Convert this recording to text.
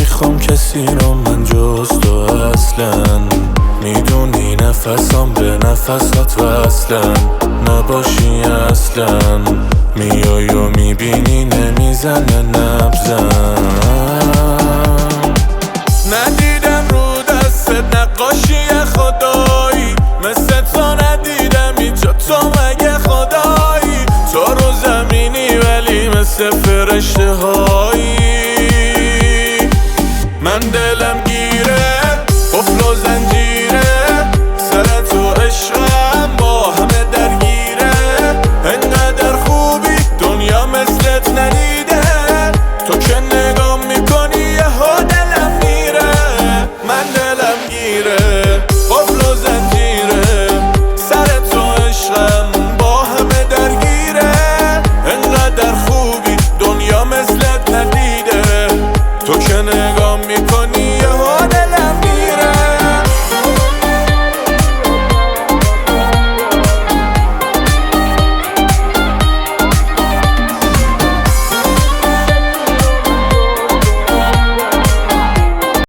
نمیخوام کسی رو من جز تو اصلا. میدونی نفسم به نفست وصلن، نباشی اصلا. میای و میبینی نمیزنه نبزم. ندیدم رو دستت نقاشی خدایی، مثل تو ندیدم اینجا تو مگه خدایی. تو رو زمینی ولی مثل فرشته هایی. من دلم گیره قفل و زنجیره، سر تو عشقم با همه درگیره. انقدر خوبی دنیا مثلت ندیده، تو که نگاه میکنی یهو دلم میره. من دلم گیره قفل و زنجیره، سر تو عشقم با همه درگیره. انقدر خوبی دنیا مثلت ندیده، تو که نگاه میکنی